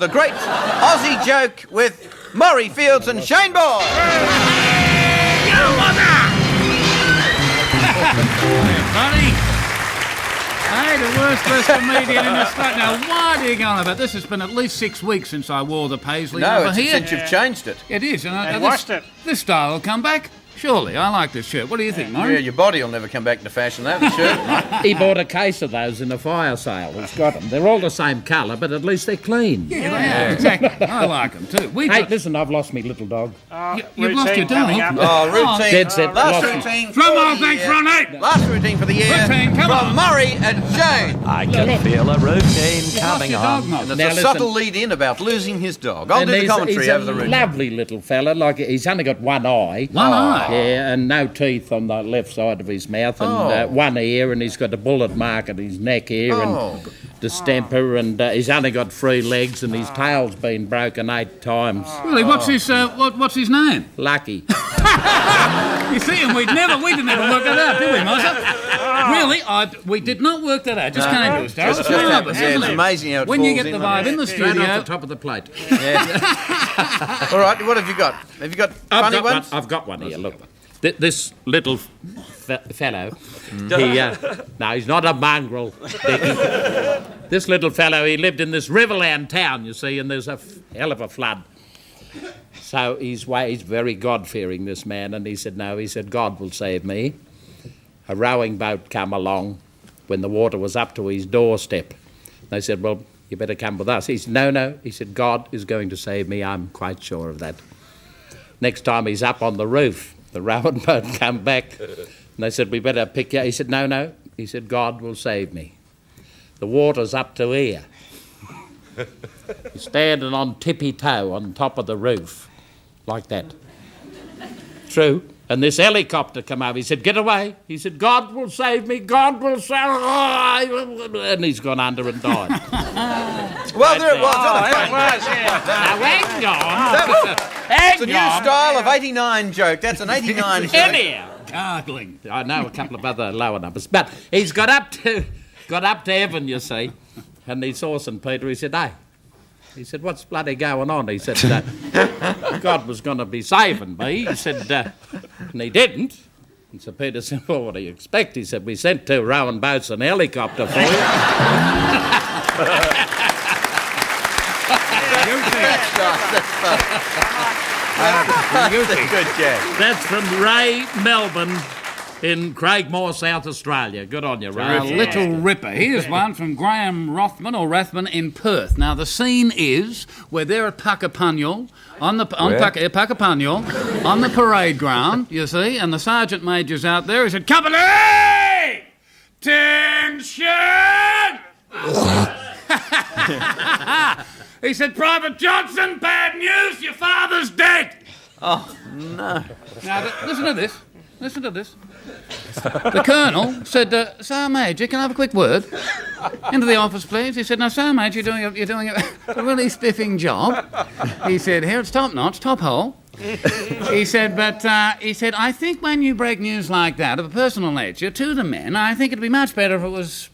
The Great Aussie Joke with Maurie Fields and Shane Bourne. Buddy. Hey, the worst dressed comedian in the state. Now, why do you go on about this? It's been at least 6 weeks since I wore the paisley over it's here. since you've changed it. It is. And washed it. This style will come back. Surely, I like this shirt. What do you think, Maurie? Yeah, your body will never come back into fashion, that shirt. He bought a case of those in a fire sale. He's got them. They're all the same colour, but at least they're clean. Yeah, they are, exactly. I like them too. Hey, listen, I've lost me little dog. You've lost your dog. Oh, routine. Dead set. Last Lost routine. Drum roll, thanks, Ronnie. Last routine for the year. Routine, come from on. Maurie and Shane. I can feel a routine coming on. And Now there's a listen. subtle lead in about losing his dog. I'll do the commentary he's over the a routine. lovely little fella. Like, he's only got one eye. One eye? Yeah, and no teeth on the left side of his mouth, and one ear, and he's got a bullet mark at his neck here, and distemper, and he's only got 3 legs, and his tail's been broken 8 times. Really, what's his name? Lucky. You see, and we didn't ever work that out, did we, Martha? Really, we did not work that out. Just came to us, Daryl. It's marvellous, Yeah, isn't it's it? amazing how it When you falls get the in vibe in the Straight studio. off the top of the plate. All right, what have you got? Have you got funny ones? I've got one here, look. This little fellow, no, he's not a mongrel. This little fellow, he lived in this Riverland town, you see, and there's a hell of a flood. So he's very God-fearing, this man, and he said, God will save me. A rowing boat come along when the water was up to his doorstep. They said, well, you better come with us. He said, no. He said, God is going to save me, I'm quite sure of that. Next time he's up on the roof, the rowing boat come back, and they said, we better pick you. He said, no. He said, God will save me. The water's up to here. He's standing on tippy toe on top of the roof, like that. True. And this helicopter come over. He said, get away. He said, God will save me. God will save me. And he's gone under and died. Well, there it was. Now, hang on. It's a new style of 89 joke. That's an 89 joke. Anyhow. Gargling. I know a couple of other lower numbers, but he's got up to heaven, you see, and he saw St. Peter. He said, hey. He said, what's bloody going on? He said, God was going to be saving me. He said, and he didn't. And St. Peter said, well, what do you expect? He said, we sent 2 rowing boats and a helicopter for you. That's a good joke. That's from Ray Melbourne in Craigmore, South Australia. Good on you, Ray. A little ripper. Here's one from Graham Rathman in Perth. Now, the scene is we're there at Puckapunyal, on the parade ground, you see, and the Sergeant Major's out there. He said, company! Attention! He said, Private Johnson, bad news, your father's dead. Oh, no. Now, listen to this. Listen to this. The Colonel said, Sir Major, can I have a quick word? Into the office, please. He said, now, Sir Major, you're doing a really spiffing job. He said, here, it's top-notch, top-hole. He said, I think when you break news like that of a personal nature to the men, I think it'd be much better if it was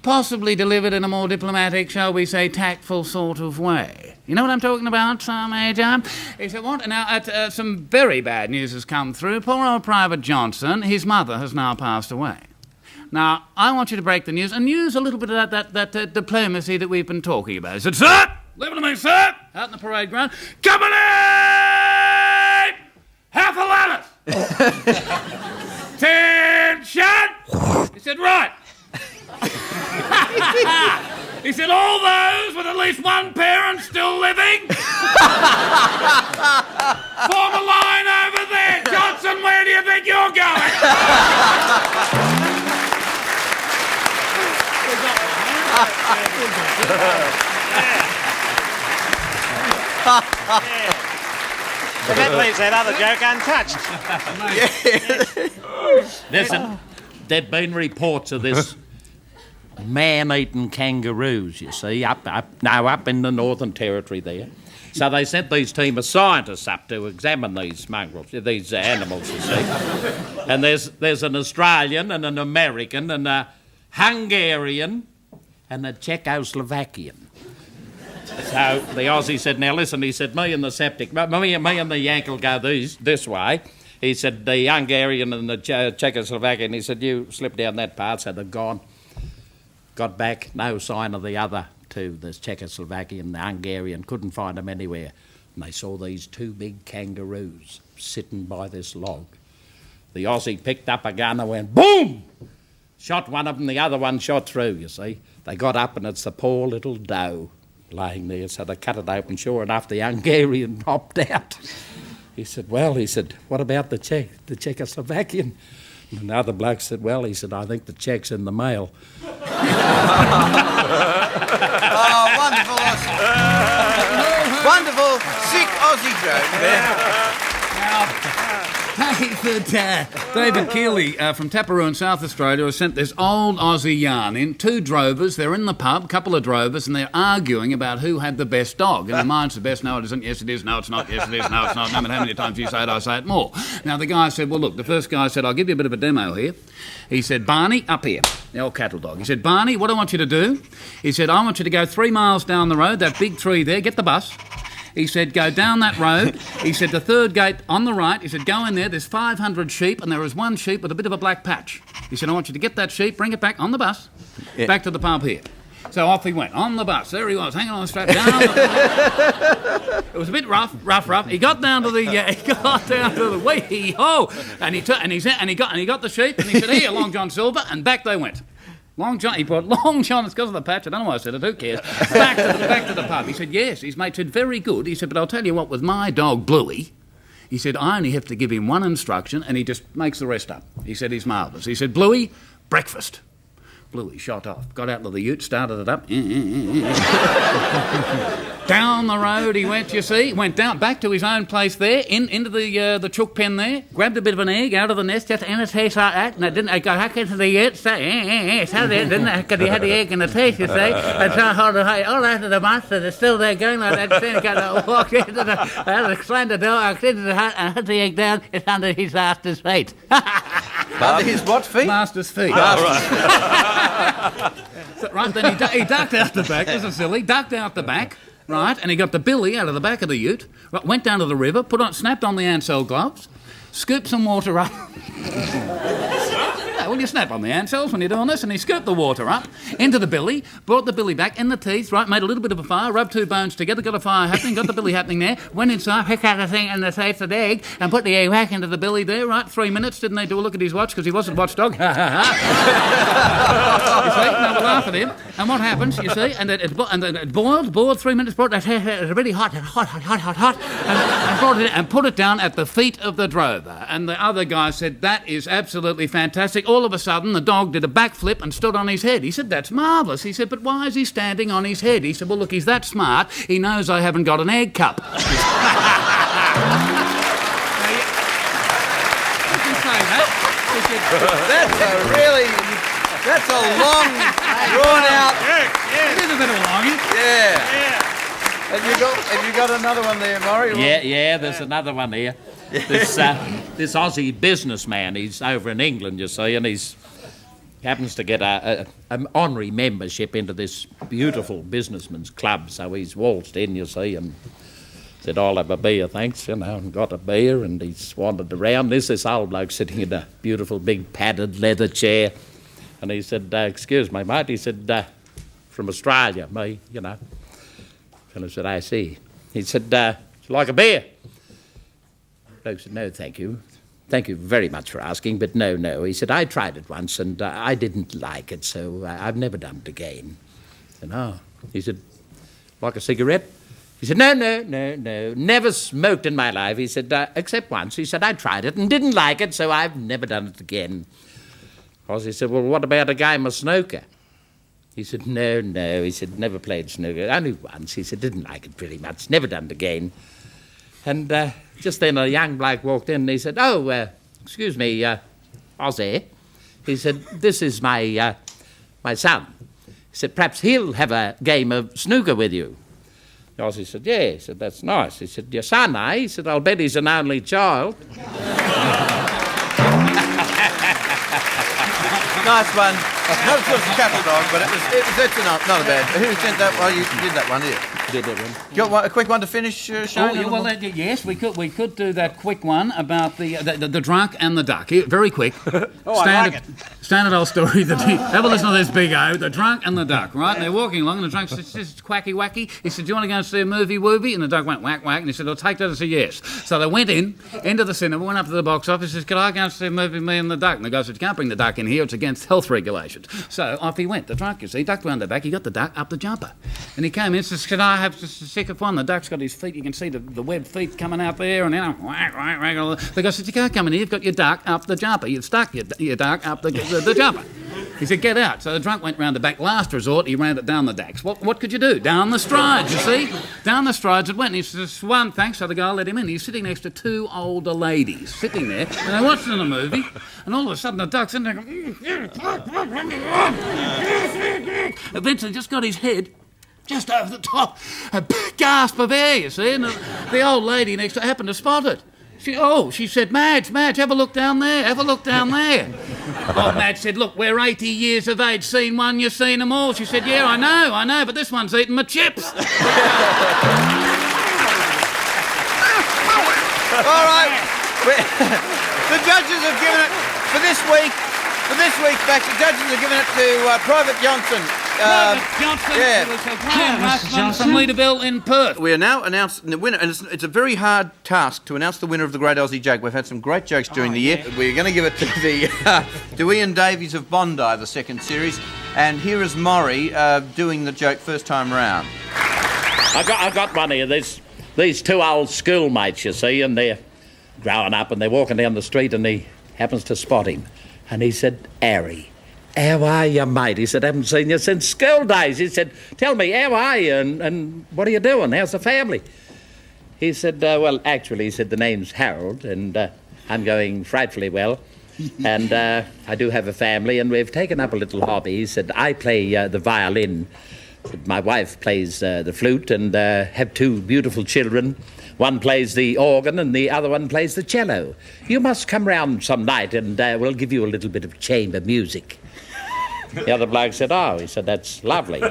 possibly delivered in a more diplomatic, shall we say, tactful sort of way. You know what I'm talking about, Sir Major? He said, what? Now, some very bad news has come through. Poor old Private Johnson, his mother has now passed away. Now, I want you to break the news and use a little bit of that diplomacy that we've been talking about. He said, sir, leave it to me, sir, out in the parade ground. Company! Half a lattice! Attention! He said, right. He said, all those with at least one parent still living, form a line over there. Johnson, where do you think you're going? But that leaves that other joke untouched. Listen, there'd been reports of this man-eating kangaroos, you see, up in the Northern Territory there. So they sent these team of scientists up to examine these mongrels, these animals, you see. And there's an Australian and an American and a Hungarian and a Czechoslovakian. So the Aussie said, now listen, he said, me and the septic, me and the Yankel go this way. He said, the Hungarian and the Czechoslovakian, he said, you slip down that part, so they're gone. Got back, no sign of the other two, the Czechoslovakian, the Hungarian, couldn't find them anywhere. And they saw these two big kangaroos sitting by this log. The Aussie picked up a gun and went, boom! Shot one of them, the other one shot through, you see. They got up and it's the poor little doe laying there, so they cut it open. Sure enough, the Hungarian hopped out. He said, well, what about the Czechoslovakian? And another bloke said, well, I think the check's in the mail. Oh, wonderful Aussie. Wonderful, sick Aussie joke. David Keeley from Taparoo in South Australia has sent this old Aussie yarn in. Two drovers, they're in the pub, couple of drovers, and they're arguing about who had the best dog. And mine's the best, no it isn't, yes it is, no it's not, yes it is, no it's not. No matter how many times you say it, I say it more. Now the guy said, well look, the first guy said, I'll give you a bit of a demo here. He said, Barney, up here, the old cattle dog. He said, Barney, what I want you to do, he said, I want you to go 3 miles down the road, that big tree there, get the bus. He said, go down that road. He said, the third gate on the right. He said, go in there. There's 500 sheep, and there is one sheep with a bit of a black patch. He said, I want you to get that sheep, bring it back on the bus, back to the pub here. So off he went, on the bus. There he was, hanging on the strap, down It was a bit rough. He got down to the, wee-ho, and he got the sheep, and he said, here, Long John Silver, and back they went. Long John, he put Long John, it's because of the patch, I don't know why I said it, who cares? Back to the pub. He said, yes. His mate said, very good. He said, but I'll tell you what, with my dog Bluey, he said, I only have to give him one instruction and he just makes the rest up. He said, he's marvellous. He said, Bluey, breakfast. Bluey shot off, got out to the ute, started it up. Down the road he went, you see, went down back to his own place there, into the chook pen there, grabbed a bit of an egg out of the nest, just in a taste like that, and I got hack into the ute, so didn't I? Because he had the egg in the taste, you see, and so I hold it all out of the monster that's still there going like that, and got walked into the, I had to climb the door, I walked into the hut, and put the egg down, it's under his master's feet. Under his what feet? Master's feet. So, right, then he ducked out the back, this is silly, ducked out the back, right, and he got the billy out of the back of the ute, right, went down to the river, snapped on the Ansell gloves, scooped some water up. Well, you snap on the Ansells when you're doing this, and he scooped the water up into the billy, brought the billy back in the teeth, right, made a little bit of a fire, rubbed two bones together, got a fire happening, got the billy happening there, went inside, picked out the thing in the teeth of the egg, and put the egg back into the billy there, right, 3 minutes, didn't they do a look at his watch, because he wasn't watchdog. You see, now we laugh at him, and what happens, you see, and it boiled, 3 minutes, brought it was really hot, and put it down at the feet of the drover, and the other guy said, that is absolutely fantastic. All of a sudden, the dog did a backflip and stood on his head. He said, that's marvellous. He said, but why is he standing on his head? He said, well, look, he's that smart, he knows I haven't got an egg cup. You can say that. That's a long, drawn out. It is a bit of a longie. Yeah. Have you got another one there, Maurie? Yeah, there's another one here. This Aussie businessman, he's over in England, you see, and he happens to get an honorary membership into this beautiful businessman's club, so he's waltzed in, you see, and said, I'll have a beer, thanks, and got a beer, and he's wandered around. There's this old bloke sitting in a beautiful big padded leather chair, and he said, excuse me, mate, he said, from Australia, me, And I said, I see. He said, like a beer? Bloke said, no, thank you. Thank you very much for asking, but no. He said, I tried it once and I didn't like it, so I've never done it again. I said, oh. He said, like a cigarette? He said, no. Never smoked in my life. He said, except once. He said, I tried it and didn't like it, so I've never done it again. He said, well, what about a game of snooker? He said, no. He said, never played snooker. Only once. He said, didn't like it very much. Never done it again. And just then a young bloke walked in and he said, excuse me, Aussie. He said, this is my son. He said, perhaps he'll have a game of snooker with you. Aussie said, yeah. He said, that's nice. He said, your son, eh? He said, I'll bet he's an only child. Nice one. Not as good as a cattle dog, but it's not a bad. Who sent that? Well, you did that one, did you? did it. Got one, a quick one to finish, Shane? Yes, we could do that quick one about the drunk and the duck. Here, very quick. Standard old story. Have a listen to this, Big O. The drunk and the duck, right? And they're walking along, and the drunk says, "This is quacky wacky." He said, "Do you want to go and see a movie woobie?" And the duck went whack whack, and he said, "I'll take that as a yes." So they went into the cinema, went up to the box office, says, "Could I go and see a movie, me and the duck?" And the guy said, "You can't bring the duck in here, it's against health regulations." So off he went. The drunk, you see, ducked around the back, he got the duck up the jumper. And he came in and says, "Could I have just a second one?" The duck's got his feet, you can see the webbed feet coming out there, and then whack, whack, whack. The guy said, "You can't come in here, you've got your duck up the jumper. You've stuck your duck up the jumper." He said, "Get out." So the drunk went round the back. Last resort, he ran it down the decks. What could you do? Down the strides, you see? Down the strides it went. And he says, "One, thanks." So the guy let him in. He's sitting next to two older ladies, sitting there, and they're watching the movie, and all of a sudden the duck's in there going... Eventually just got his head just over the top. A big gasp of air, you see, and the old lady next to her happened to spot it. She said, Madge, have a look down there, have a look down there. Old Madge said, "Look, we're 80 years of age, seen one, you've seen them all." She said, "Yeah, I know, but this one's eating my chips." All right. The judges have given it, for this week, back, the judges have given it to Private Johnson. Yeah. It was a Graham Russman from Leederville in Perth. We are now announcing the winner, and it's a very hard task to announce the winner of the Great Aussie Joke. We've had some great jokes during the year. We're going to give it to Ian Davies of Bondi, the second series, and here is Maurie doing the joke first time round. I got one here. These two old schoolmates, you see, and they're growing up, and they're walking down the street, and he happens to spot him, and he said, "Harry, how are you, mate?" He said, "Haven't seen you since school days." He said, "Tell me, how are you and what are you doing? How's the family?" He said, "Well, actually," he said, "the name's Harold, and I'm going frightfully well. And I do have a family, and we've taken up a little hobby." He said, "I play the violin. My wife plays the flute, and have two beautiful children. One plays the organ and the other one plays the cello. You must come round some night and we'll give you a little bit of chamber music." The other bloke said, "Oh," he said, "that's lovely."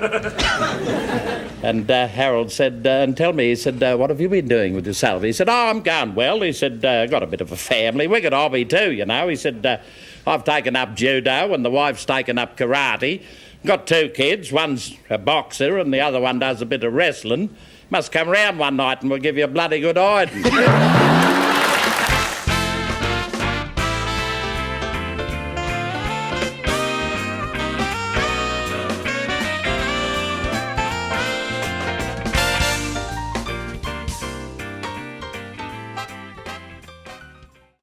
And Harold said, "And tell me," he said, "what have you been doing with yourself?" He said, "Oh, I'm going well." He said, "Got a bit of a family, wicked hobby too, you know." He said, "I've taken up judo and the wife's taken up karate. Got two kids, one's a boxer and the other one does a bit of wrestling. Must come round one night and we'll give you a bloody good hiding."